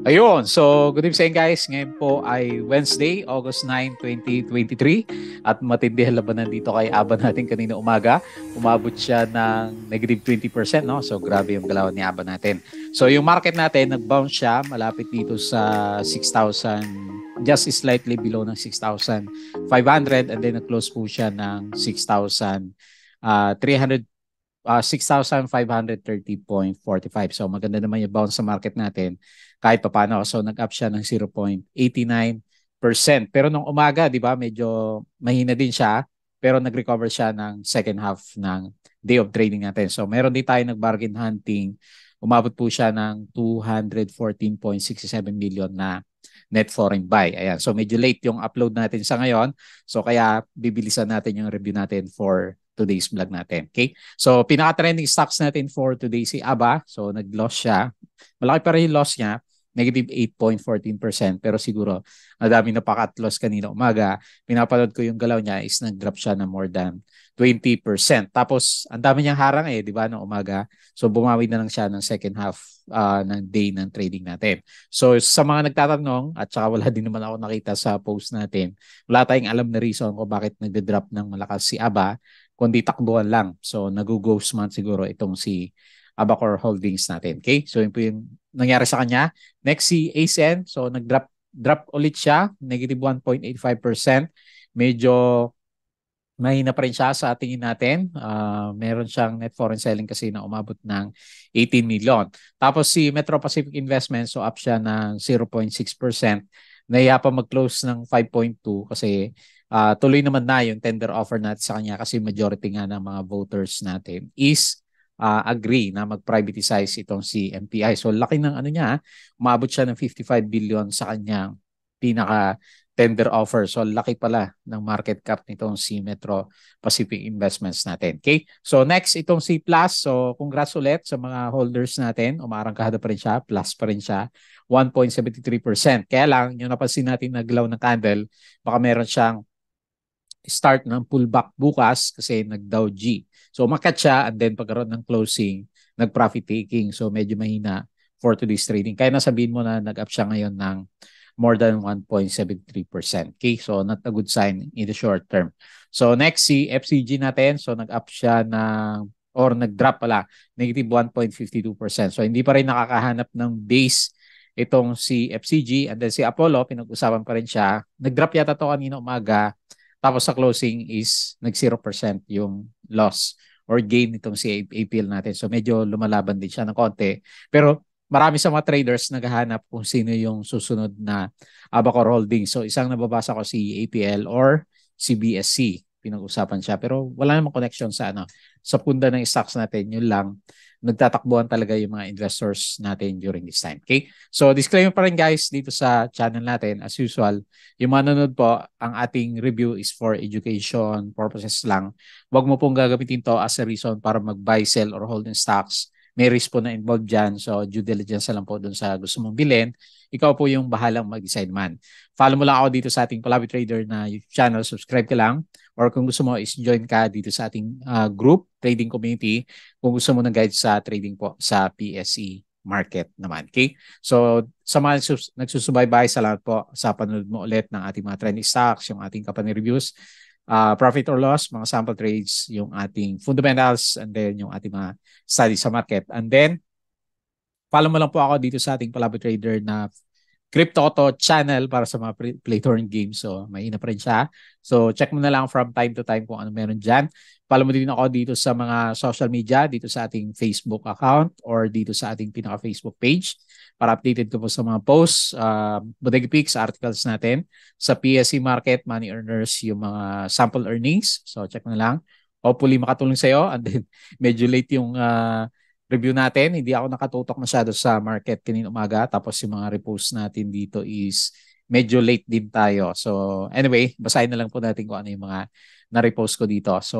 Ayun, so good evening sa inyo guys. Ngayon po ay Wednesday, August 9, 2023 at matindi ang labanan dito kay Aba natin kanina umaga. Umabot siya ng negative 20%, no? So grabe yung galaw ni Aba natin. So yung market natin, nag-bounce siya malapit dito sa 6,000, just slightly below ng 6,500 and then nag-close po siya ng 6,300 6,530.45. So maganda naman yung bounce sa market natin kahit pa paano. So nag-up siya ng 0.89%. Pero nung umaga, di ba, medyo mahina din siya pero nag-recover siya ng second half ng day of trading natin. So meron din tayo nag-bargain hunting. Umabot po siya ng 214.67 million na net foreign buy. Ayan. So medyo late yung upload natin sa ngayon. So kaya bibilisan natin yung review natin for today's vlog natin. Okay? So pinaka-trending stocks natin for today si ABA. So nag-loss siya. Malaki pa rin yung loss niya. Negative 8.14%. Pero siguro, ang dami na pakat-loss kanina umaga. Pinapanood ko yung galaw niya is nag-drop siya na more than 20%. Tapos, ang dami niyang harang di ba, ng umaga. So, bumawi na lang siya ng second half ng day ng trading natin. So, sa mga nagtatanong, at saka wala din naman ako nakita sa post natin, wala tayong alam na reason kung bakit nagde-drop ng malakas si ABA, kundi takbuhan lang. So, nag-ghost month siguro itong si Abacor Holdings natin. Okay? So, yun po yung nangyari sa kanya. Next, si ASN. So, nag-drop ulit siya. Negative 1.85%. Medyo mahina pa rin siya sa tingin natin. Meron siyang net foreign selling kasi na umabot ng 18 million. Tapos si Metro Pacific Investments, so up siya ng 0.6%. Nahiya pa mag-close ng 5.2 kasi tuloy naman na yung tender offer natin sa kanya kasi majority nga ng mga voters natin is agree na mag-privatize itong si MPI. So laki ng ano niya, umabot siya ng 55 billion sa kanyang pinaka tender offer. So laki pala ng market cap nitong si Metro Pacific Investments natin. Okay? So next itong si Plus. So congrats ulit sa mga holders natin. Umarangkada pa rin siya, plus pa rin siya. 1.73%. Kaya lang, yung napansin natin naglaw ng candle, baka meron siyang start ng pullback bukas kasi nag-Dow G. So umakyat siya and then pagkaroon ng closing, nag-profit taking. So medyo mahina for today's trading. Kaya nasabihin mo na nag-up siya ngayon ng more than 1.73%. Okay, so not a good sign in the short term. So next, si FCG natin. So nag-up siya ng, or nag-drop pala, negative 1.52%. So hindi pa rin nakakahanap ng base itong si FCG. And then si Apollo, pinag-usapan pa rin siya. Nag-drop yata to kanina umaga. Tapos sa closing is nag 0% yung loss or gain nitong si APL natin. So medyo lumalaban din siya ng konti. Pero marami sa mga traders naghahanap kung sino yung susunod na Abacor Holdings. So isang nababasa ko si APL or si BSC. Pinag-usapan siya. Pero wala namang connection sa sa punda ng stocks natin. Yun lang. Nagtatakbuhan talaga yung mga investors natin during this time. Okay? So disclaimer pa rin guys dito sa channel natin. As usual, yung mga nanonood po, ang ating review is for education purposes lang. Huwag mo pong gagamitin to as a reason para mag-buy, sell, or hold in stocks. May risk po na involved dyan. So, due diligence lang po dun sa gusto mong bilhin. Ikaw po yung bahalang mag-decide man. Follow mo lang ako dito sa ating Palabi Trader na YouTube channel. Subscribe ka lang. Or kung gusto mo is join ka dito sa ating group, trading community. Kung gusto mo ng guide sa trading po sa PSE market naman. Okay? So, sa mga nagsusubaybay, salamat po sa panonood mo ulit ng ating mga trending stocks, yung ating company reviews, profit or loss, mga sample trades, yung ating fundamentals, and then yung ating mga studies sa market. And then, follow mo lang po ako dito sa ating Palabo Trader na Crypto Auto channel para sa mga play to earn games. So, may ina pa rin siya. So, check mo na lang from time to time kung ano meron dyan. Follow mo din ako dito sa mga social media, dito sa ating Facebook account or dito sa ating pinaka-Facebook page para updated ko po sa mga posts, bodega picks, articles natin. Sa PSE Market, Money Earners, yung mga sample earnings. So, check mo na lang. Hopefully, makatulong sa'yo. And then, medyo late yung review natin. Hindi ako nakatutok masyado sa market kanina umaga. Tapos yung mga repost natin dito is medyo late din tayo. So anyway, basahin na lang po natin kung ano yung mga na-repost ko dito. So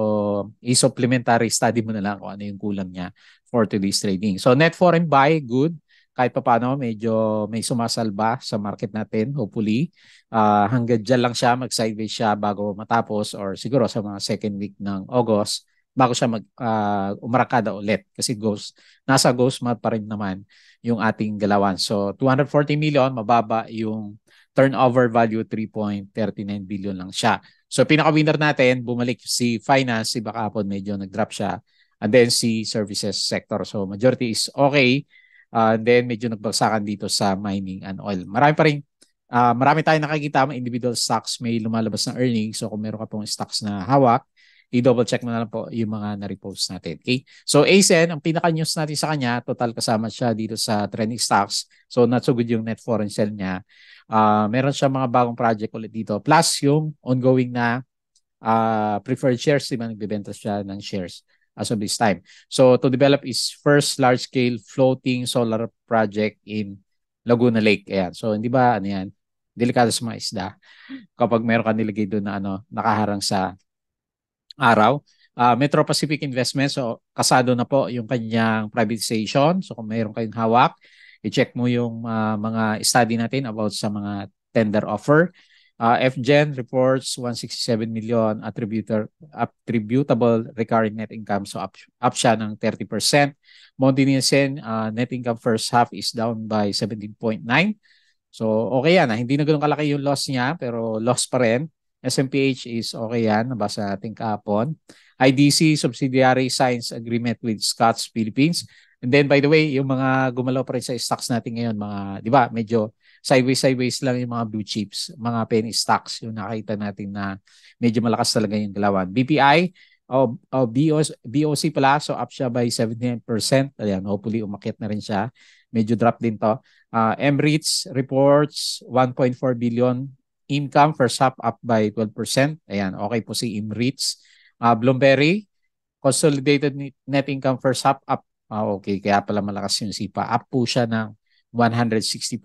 i-supplementary study mo na lang kung ano yung kulang niya for today's trading. So net foreign buy, good. Kahit pa paano, medyo may sumasalba sa market natin, hopefully. Hanggang dyan lang siya, mag-sideways siya bago matapos or siguro sa mga second week ng August bago siya umarakada ulit kasi nasa ghost mode pa rin naman yung ating galawan. So 240 million, mababa yung turnover value, 3.39 billion lang siya. So pinaka-winner natin, bumalik si finance, si Bakapon medyo nag-drop siya. And then si services sector. So majority is okay. And then medyo nagbagsakan dito sa mining and oil. Marami tayong nakikita mga individual stocks may lumalabas na earnings. So kung meron ka pong stocks na hawak, i-double check na lang po yung mga na-repost natin. Okay? So ASEN, ang pinaka-news natin sa kanya, total kasama siya dito sa trending stocks. So not so good yung net foreign sale niya. Meron siya mga bagong project ulit dito. Plus yung ongoing na preferred shares, diba nagbibenta siya ng shares as of this time. So to develop his first large-scale floating solar project in Laguna Lake. Ayan. So hindi ba ano yan? Delikado sa mga isda. Kapag meron ka nilagay doon na nakaharang sa araw. Metro Pacific Investments, so kasado na po yung kanyang privatization. So kung mayroon kayong hawak, i-check mo yung mga study natin about sa mga tender offer. FGen reports 167 million attributable recurring net income. So up siya ng 30%. Mondi Nielsen, net income first half is down by 17.9. So okay yan. Hindi na ganun kalaki yung loss niya pero loss pa rin. SMPH is okay yan, nabasa natin kahapon. IDC subsidiary signs agreement with Scotts Philippines. And then by the way, yung mga gumalaw pa rin sa stocks natin ngayon, mga, di ba, medyo sideways lang yung mga blue chips, mga penny stocks, yung nakita natin na medyo malakas talaga yung galawan. BPI, BOC pala, so up siya by 79%. Ayan, hopefully umakyat na rin siya. Medyo drop din to. MREITs reports 1.4 billion income first half up by 12%. Ayan, okay po si MREITs. Bloomberry, consolidated net income first half up. Okay, kaya pala malakas yung SIPA. Up po siya ng 160%.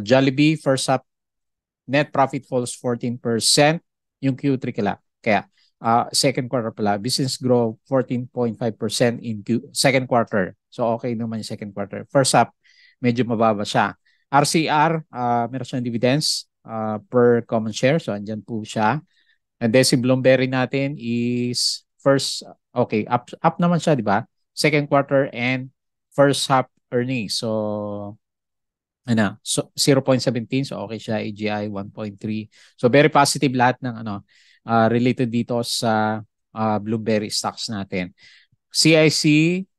Jollibee, first half net profit falls 14%. Yung Q3 kaya second quarter pala, business grow 14.5% in second quarter. So okay naman yung second quarter. First half, medyo mababa siya. RCR, meron siyang dividends per common share. So andyan po siya. And then si Bloomberry natin is first, okay, up naman siya, di ba? Second quarter and first half earnings. So 0.17, so okay siya. AGI 1.3. So very positive lahat ng related dito sa Bloomberry stocks natin. CIC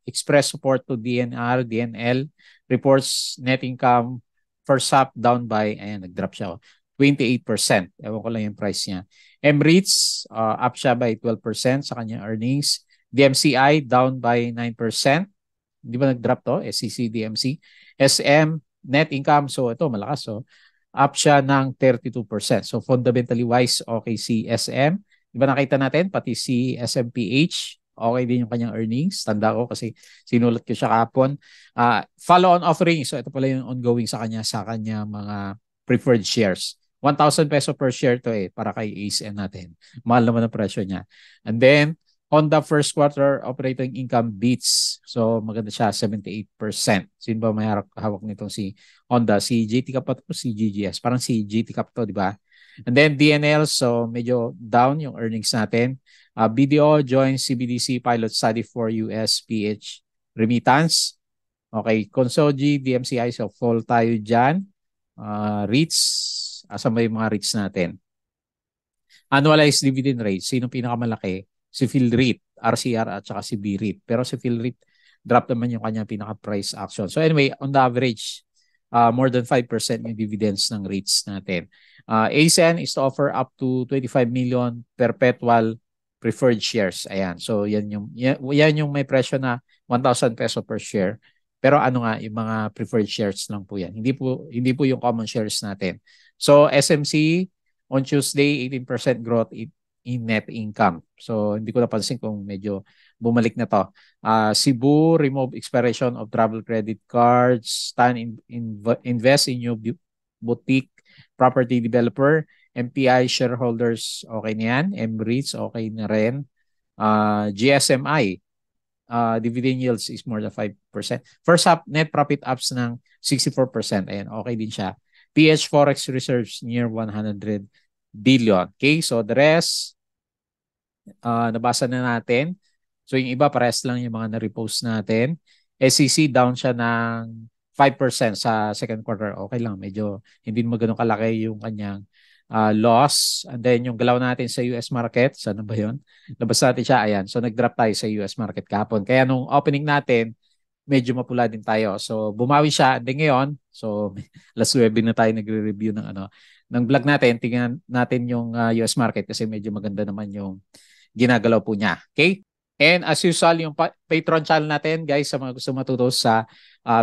express support to DNR, DNL reports net income first half down by, ayan, nag-drop siya, 28%. Ewan ko lang yung price niya. MREITs, up siya by 12% sa kanyang earnings. DMCI, down by 9%. Hindi ba nag-drop to? SCC, DMC. SM, net income, so ito, malakas. So, up siya ng 32%. So, fundamentally wise, okay si SM. Di ba nakita natin? Pati si SMPH, okay din yung kanyang earnings. Tanda ko kasi sinulat ko siya kahapon. Follow-on offering. So, ito pala yung ongoing sa kanya mga preferred shares. 1,000 peso per share to para kay ASN natin. Mahal naman ang presyo niya. And then, on the first quarter, operating income beats. So, maganda siya, 78%. Sino ba may hawak nitong si Honda? Si GT Cap to, si GGS. Parang si GT Cap to, di ba? And then, DNL, so medyo down yung earnings natin. BDO joins CBDC pilot study for US PH remittance. Okay, Consoji, DMCI, so fall tayo dyan. REITs, asa ba yung mga REITs natin? Annualized dividend rate, sino pinakamalaki? Si PhilREIT, RCR at saka si BREIT. Pero si PhilREIT, drop naman yung kanya pinaka-price action. So anyway, on the average, more than 5% yung dividends ng REITs natin. ASN is to offer up to 25 million perpetual preferred shares. Ayan. So yan yung may presyo na 1,000 peso per share. Pero ano nga, yung mga preferred shares lang po yan. Hindi po yung common shares natin. So SMC, on Tuesday, 18% growth in net income. So hindi ko napansin kung medyo bumalik na to. Cebu, remove expiration of travel credit cards. Stan invest in new boutique property developer. MPI shareholders, okay na yan. MREITs, okay na rin. GSMI, dividend yields is more than 5%. First half, net profit ups ng 64%. Ayan, okay din siya. PH Forex reserves near 100 billion. Okay, so the rest, nabasa na natin. So yung iba, parehas lang yung mga na-repost natin. SEC down siya ng 5% sa second quarter. Okay lang, medyo hindi mo ganun kalaki yung kanyang loss. And then yung galaw natin sa US market, saan ba yun? Labas natin siya, ayan. So nag-drop tayo sa US market kahapon. Kaya nung opening natin, medyo mapula din tayo. So bumawi siya. And then ngayon, so last webinar na tayo nagre-review ng ng vlog natin. Tingnan natin yung US market kasi medyo maganda naman yung ginagalaw po niya. Okay? And as usual, yung Patreon channel natin, guys, sa mga gusto matuto sa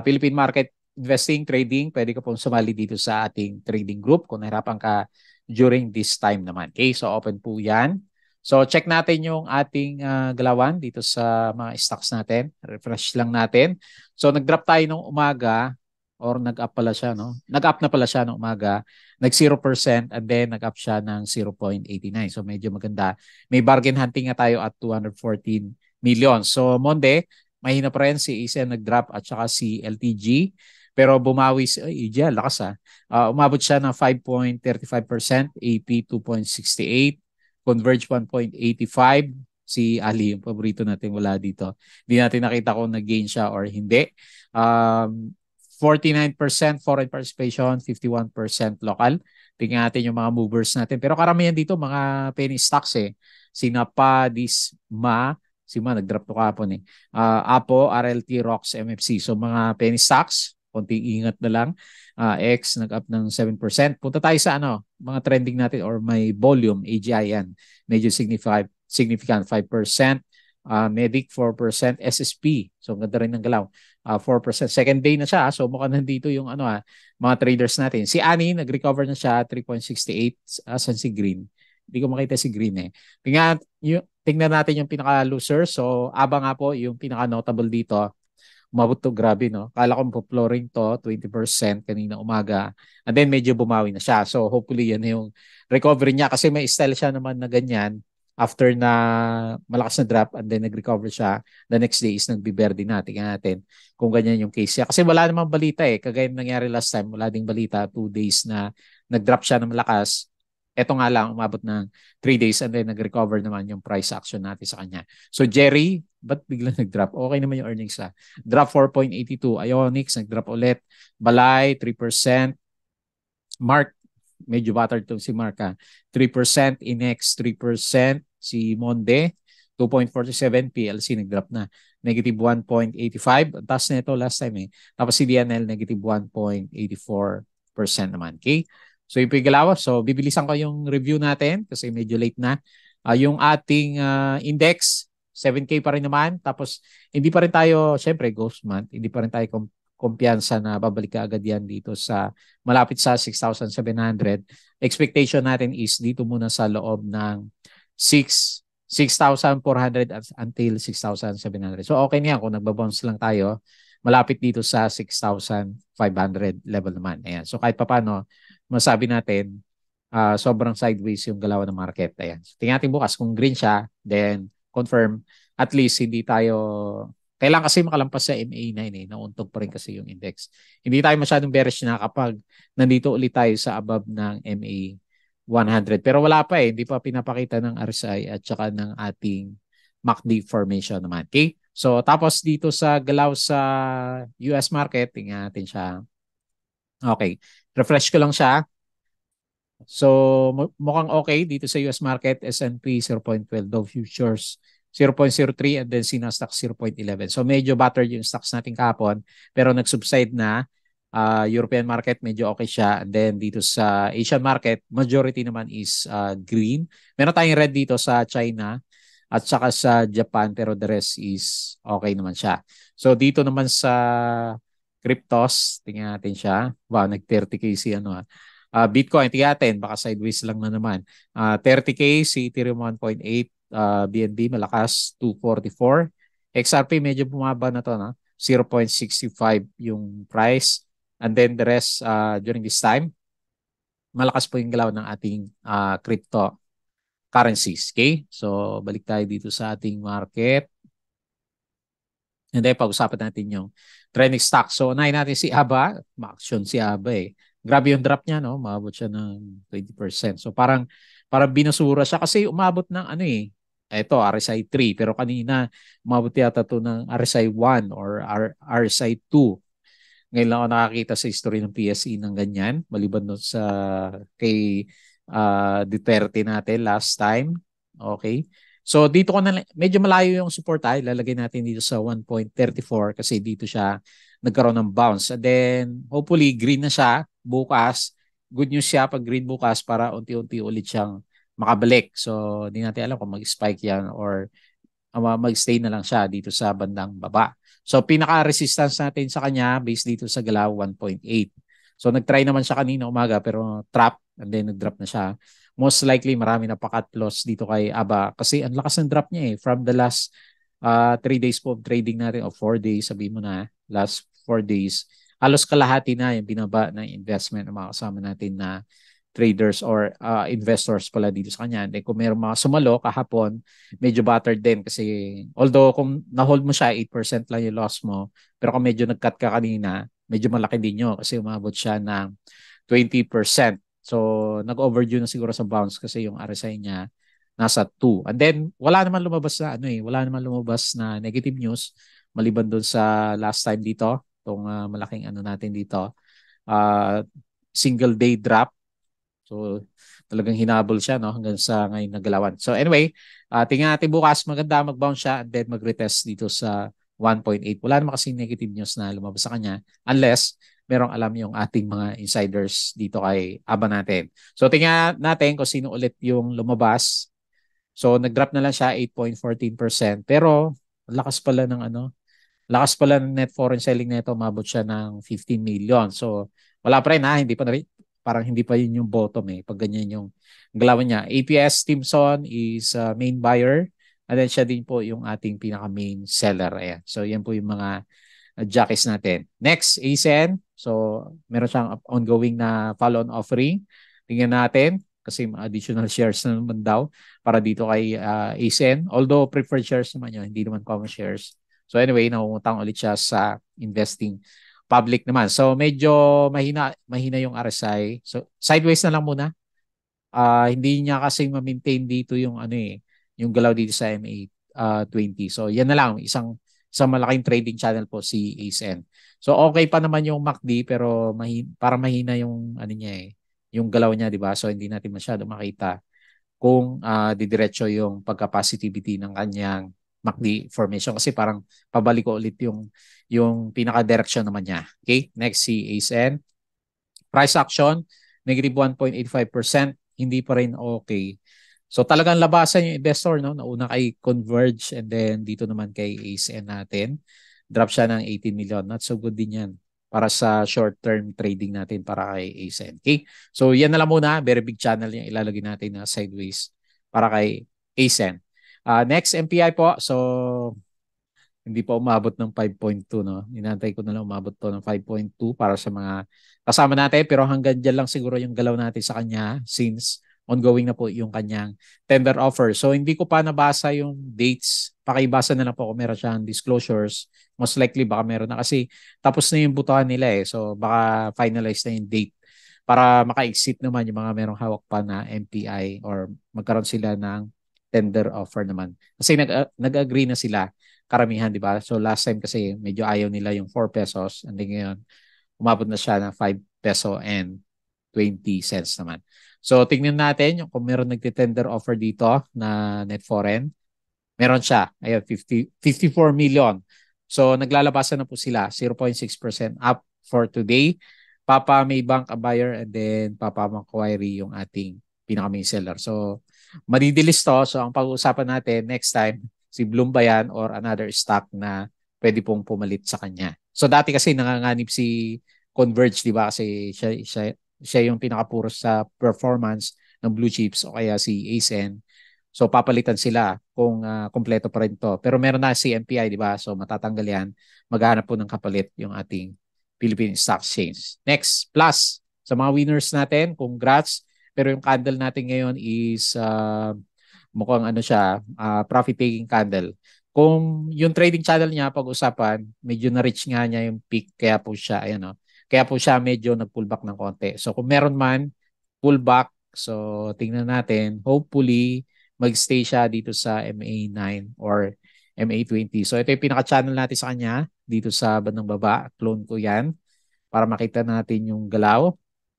Philippine market investing, trading, pwede ka pong sumali dito sa ating trading group kung nahirapan ka during this time naman. Okay? So open po yan. So check natin yung ating galawan dito sa mga stocks natin. Refresh lang natin. So nag-drop tayo nung umaga or nag-up pala siya, no? Nag-up na pala siya nung umaga. Nag 0% and then nag-up siya ng 0.89. So medyo maganda. May bargain hunting nga tayo at 214 million. So Monday, mahina pa rin si ASM nag-drop at saka si LTG. Pero bumawi si EGL, lakas umabot siya ng 5.35%, AP 2.68, Converge 1.85. Si Ali, yung paborito natin, wala dito. Hindi natin nakita kung nag-gain siya or hindi. 49% foreign participation, 51% local. Tingnan natin yung mga movers natin. Pero karamihan dito, mga penny stocks eh. Sinapa, Disma, Sima, nag-drop to kahapon eh. Apo, RLT, ROX, MFC. So mga penny stocks, konting ingat na lang. X, nag-up ng 7%. Punta tayo sa mga trending natin or may volume, AGI yan. Medyo significant 5%. Medic 4%, SSP. So ganda rin ng galaw. 4%. Second day na siya. So mukhang nandito yung mga traders natin. Si Ani, nag-recover na siya 3.68. Asan si Green? Hindi ko makita si Green eh. Tingnan natin yung pinaka-loser. So Aba nga po yung pinaka-notable dito. Umabot to, grabe no. Kala ko po-flooring to 20% kanina umaga. And then medyo bumawi na siya. So hopefully yan yung recovery niya kasi may style siya naman na ganyan after na malakas na drop and then nag-recover siya, the next day is nagbiberde na. Tingnan natin kung ganyan yung case niya. Kasi wala namang balita eh. Kagaya nangyari last time, wala ding balita. 2 days na nag-drop siya ng malakas. Ito nga lang, umabot ng 3 days and then nag-recover naman yung price action natin sa kanya. So Jerry, ba't biglang nag-drop? Okay naman yung earnings ha. Drop 4.82. Ionics, nag-drop ulit. Balay, 3%. Mark, medyo battered itong si Mark ha. 3%. Inex, 3%. Si Monde, 2.47. PLC, nag-drop na. Negative 1.85. Ang taas na ito last time eh. Tapos si DNL, negative 1.84% naman. Okay? So yung pigalawa. So bibilisan ko yung review natin kasi medyo late na. Yung ating index, 7K pa rin naman. Tapos hindi pa rin tayo, syempre ghost month, hindi pa rin tayo kumpiyansa na babalik ka agad yan dito sa malapit sa 6,700. Expectation natin is dito muna sa loob ng 6,400 until 6,700. So okay niyan kung nagbabounce lang tayo, malapit dito sa 6,500 level naman. Ayan. So kahit papaano, masabi natin, sobrang sideways yung galaw ng market. Ayan. So, tingnan natin bukas kung green siya, then confirm, at least hindi tayo, kailangan kasi makalampas sa MA9 eh, nauntog pa rin kasi yung index. Hindi tayo masyadong bearish na kapag nandito ulit tayo sa above ng MA100. Pero wala pa eh, hindi pa pinapakita ng RSI at saka ng ating MACD formation naman. Okay? So tapos dito sa galaw sa US market, tingnan natin siya. Okay. Refresh ko lang siya. So mukhang okay dito sa US market, S&P 0.12, Dow Futures 0.03 and then si Nasdaq 0.11. So medyo battered yung stocks natin kahapon pero nag-subside na. European market medyo okay siya and then dito sa Asian market majority naman is green. Meron tayong red dito sa China at saka sa Japan pero the rest is okay naman siya. So dito naman sa cryptos, tingnan natin siya. Wow, nag-30k si Bitcoin, tingnan natin, baka sideways lang na naman. 30k si Ethereum 1.8, BNB malakas 244. XRP medyo bumaba na to, no? 0.65 yung price. And then the rest during this time, malakas po yung galaw ng ating crypto currencies. Okay? So balik tayo dito sa ating market. And then pag-usapan natin yung trending stock. So unahin natin si ABA. Ma-action si ABA eh. Grabe yung drop niya, no? Maabot siya ng 20%. So parang binasura siya kasi umabot ng ito RSI 3 pero kanina umabot yata to ng RSI 1 or RSI 2. Ngayon lang ako nakakita sa history ng PSE ng ganyan maliban doon sa kay Duterte natin last time. Okay. So dito ko na medyo malayo yung support ay lalagay natin dito sa 1.34 kasi dito siya nagkaroon ng bounce. And then hopefully green na siya bukas. Good news siya pag green bukas para unti-unti ulit siyang makabalik. So hindi natin alam kung mag-spike yan or mag-stay na lang siya dito sa bandang baba. So pinaka-resistance natin sa kanya based dito sa galaw 1.8. So nag-try naman siya kanina umaga pero trap and then nag-drop na siya. Most likely marami na pa-cut loss dito kay ABA kasi ang lakas ng drop niya from the last 3 days po of trading natin o 4 days sabihin mo na last 4 days. Halos kalahati na yung binaba ng investment ng mga kasama natin na traders or investors pala dito sa kanya. And kung mayroong mga sumalo kahapon, medyo battered din kasi although kung na-hold mo siya, 8% lang yung loss mo, pero kung medyo nag-cut ka kanina, medyo malaki din yun kasi umabot siya ng 20%. So, nag-overdue na siguro sa bounce kasi yung RSI niya nasa 2. And then, wala naman lumabas na wala naman lumabas na negative news maliban doon sa last time dito, itong malaking natin dito, single day drop. So, talagang hinabol siya hanggang sa ngayon nagalawan. So anyway, tingnan natin bukas maganda mag-bounce siya and then mag-retest dito sa 1.8. Wala naman kasi negative news na lumabas sa kanya unless merong alam yung ating mga insiders dito kay ABA natin. So tingnan natin kung sino ulit yung lumabas. So nag-drop na lang siya 8.14% pero lakas pala ng lakas pala ng net foreign selling nito, umabot siya ng 15 million. So, wala pa rin hindi pa na rin, parang hindi pa yun yung bottom pag ganyan yung galawan niya. APS Timson is main buyer and then siya din po yung ating pinaka main seller. Ayan. So, yan po yung mga jockeys natin. Next, ASEN. So, meron siyang ongoing na follow-on offering. Tingnan natin kasi additional shares na naman daw para dito kay ASEN. Although preferred shares naman yun, hindi naman common shares. So anyway, nangungutang ulit siya sa investing public naman. So medyo mahina yung RSI. So sideways na lang muna. Hindi niya kasi ma-maintain dito yung yung galaw dito sa MA20. So yan na lang isang malaking trading channel po si ASN. So okay pa naman yung MACD pero para mahina yung niya yung galaw niya, di ba? So hindi natin masyado makita kung didiretso yung pagka-positivity ng kanyang MACD formation kasi parang pabalik ko ulit yung pinaka-direction naman niya. Okay, next si ASN. Price action, negative 1.85%, hindi pa rin okay. So talagang labasan yung investor, no? Nauna kay Converge and then dito naman kay ASN natin. Drop siya ng 18 million. Not so good din yan para sa short-term trading natin para kay ASN. Okay? So yan na lang muna. Very big channel yung ilalagay natin na sideways para kay ASN. Next, MPI po. So hindi pa umabot ng 5.2, no? Inantay ko na lang umabot to ng 5.2 para sa mga kasama natin. Pero hanggang dyan lang siguro yung galaw natin sa kanya since ongoing na po yung kanyang tender offer. So hindi ko pa nabasa yung dates. Pakibasa na lang po kung meron siyang disclosures. Most likely baka meron na kasi tapos na yung butuhan nila So baka finalize na yung date para maka-exit naman yung mga merong hawak pa na MPI or magkaroon sila ng tender offer naman. Kasi nag-agree na sila karamihan, di ba? So last time kasi medyo ayaw nila yung 4 pesos and then ngayon umabot na siya ng 5 peso and 20 cents naman. So tingnan natin yung kung meron nagtitender offer dito na net foreign. Meron siya. Ayun, 54 million. So naglalabasan na po sila. 0.6% up for today. Papa Maybank a buyer and then Papa Macquarie yung ating pinaka-main seller. So madidilis to. So ang pag-uusapan natin next time si Bloom ba yan or another stock na pwede pong pumalit sa kanya. So dati kasi nanganganib si Converge, di ba? Kasi siya yung pinakapuros sa performance ng blue chips o kaya si ASN. So papalitan sila kung kompleto pa rin to. Pero meron na si MPI, di ba? So matatanggal yan. Maghanap po ng kapalit yung ating Philippine Stock Exchange. Next, plus sa mga winners natin, congrats. Pero yung candle natin ngayon is mukhang siya, profit-taking candle. Kung yung trading channel niya pag-usapan, medyo na-reach nga niya yung peak kaya po siya kaya po siya medyo nag-pullback ng konti. So kung meron man pullback, so tingnan natin, hopefully mag-stay siya dito sa MA9 or MA20. So ito yung pinaka-channel natin sa kanya dito sa bandang baba. Clone ko yan para makita natin yung galaw.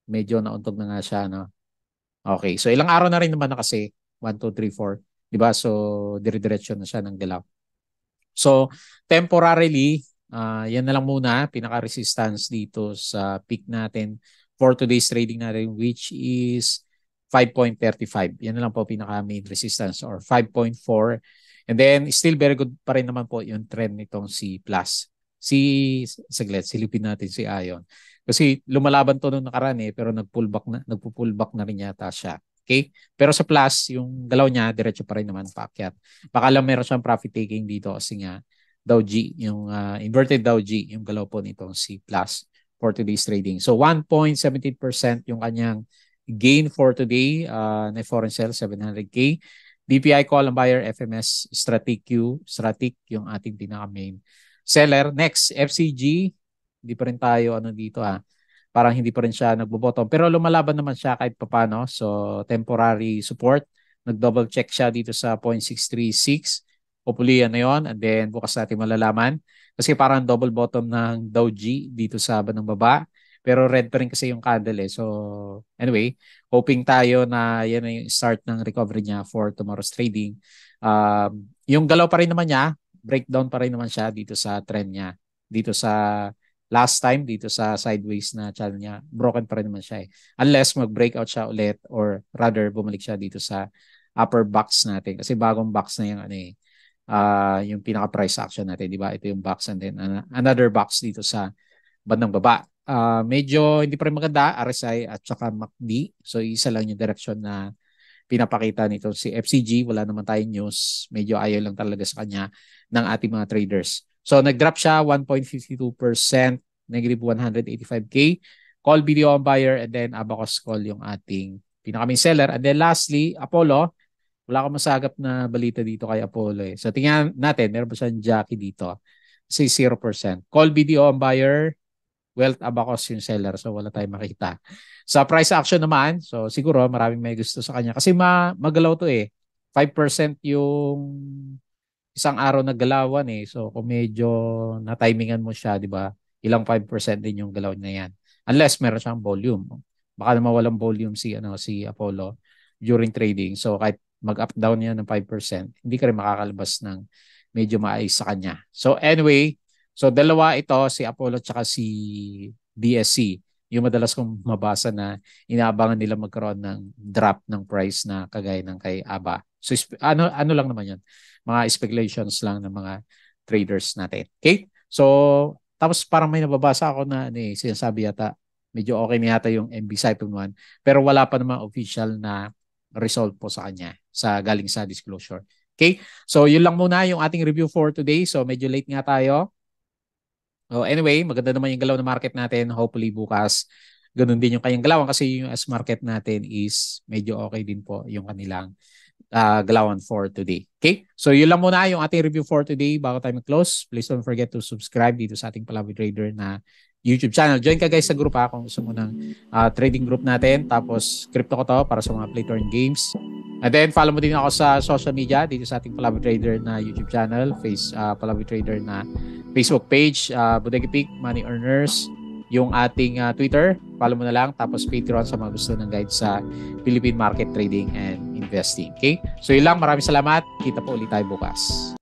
Medyo nauntog na nga siya, no? Okay, so ilang araw na rin naman na kasi 1, 2, 3, 4. Diba? So dire-diretso na siya ng galaw. So temporarily, yan na lang muna, pinaka-resistance dito sa peak natin for today's trading natin, which is 5.35. Yan na lang po pinaka-main resistance or 5.4. And then still very good pa rin naman po yung trend nitong si Plus. Saglit, silipin natin si Ion. Kasi lumalaban to nung nakaraan pero nagpo-pullback na rin yata siya. Okay? Pero sa Plus, yung galaw niya, diretso pa rin naman paakyat. Baka lang meron siyang profit taking dito kasi nga Dow G, yung inverted Dow G, yung galaw po nitong si Plus for today's trading. So 1.17% yung kanyang gain for today, na foreign sell 700K. DPI call ang buyer, FMS Stratic yung ating pinaka-main seller. Next, FCG, hindi pa rin tayo dito parang hindi pa rin siya nagbo-bottom pero lumalaban naman siya kahit papano. So temporary support, nag-double check siya dito sa 0.636. Hopefully yon, and then bukas natin malalaman kasi parang double bottom ng Dow G dito sa bandang baba. Pero red pa rin kasi yung candle So anyway, hoping tayo na yan na yung start ng recovery niya for tomorrow's trading. Yung galaw pa rin naman niya, breakdown pa rin naman siya dito sa trend niya. Dito sa last time, dito sa sideways na channel niya, broken pa rin naman siya Unless mag-breakout siya ulit or rather bumalik siya dito sa upper box natin. Kasi bagong box na yung yung pinaka-price action natin, di ba? Ito yung box and then another box dito sa bandang baba. Medyo hindi pa rin maganda, RSI at saka MACD. So isa lang yung direction na pinapakita nito si FCG. Wala naman tayong news. Medyo ayaw lang talaga sa kanya ng ating mga traders. So nag-drop siya 1.52%, negative 185K. Call video on buyer and then Abacus call yung ating pinaka-main seller. And then lastly, Apollo. Wala akong masagap na balita dito kay Apollo So tingnan natin, meron ba siyang jockey dito? Kasi 0%. Call video on buyer, Wealth Abacus yung seller. So wala tayong makita. Sa price action naman, so siguro maraming may gusto sa kanya. Kasi magalaw to 5% yung isang araw na galawan So kung medyo na-timingan mo siya, di ba? Ilang 5% din yung galaw na yan. Unless meron siyang volume. Baka naman walang volume si Apollo during trading. So kahit mag-up down yan ng 5%, hindi ka rin makakalabas ng medyo maayos sa kanya. So anyway, so dalawa ito, si Apollo at si BSC. Yung madalas kong mabasa na inaabangan nila magkaroon ng drop ng price na kagaya ng kay ABA. So ano lang naman yun. Mga speculations lang ng mga traders natin. Okay? So tapos parang may nababasa ako na sinasabi yata medyo okay na yata yung MB Cypher 1 pero wala pa namang official na result po sa kanya galing sa disclosure. Okay? So yun lang muna yung ating review for today. So medyo late nga tayo. So anyway, maganda naman yung galaw na market natin. Hopefully bukas ganun din yung kanyang galawan kasi yung US market natin is medyo okay din po yung kanilang galawan for today. Okay? So yun lang muna yung ating review for today. Bago tayo mag-close, please don't forget to subscribe dito sa ating Palawi Trader na YouTube channel. Join ka guys sa group kung gusto mo ng trading group natin. Tapos crypto ko to para sa mga play to earn games. And then follow mo din ako sa social media dito sa ating Palawi Trader na YouTube channel, Palawi Trader na Facebook page, Bodega Peak, Money Earners, yung ating Twitter, follow mo na lang, tapos Patreon sa mga gusto ng guide sa Philippine market trading and investing. Okay? So yun lang, maraming salamat. Kita po ulit tayo bukas.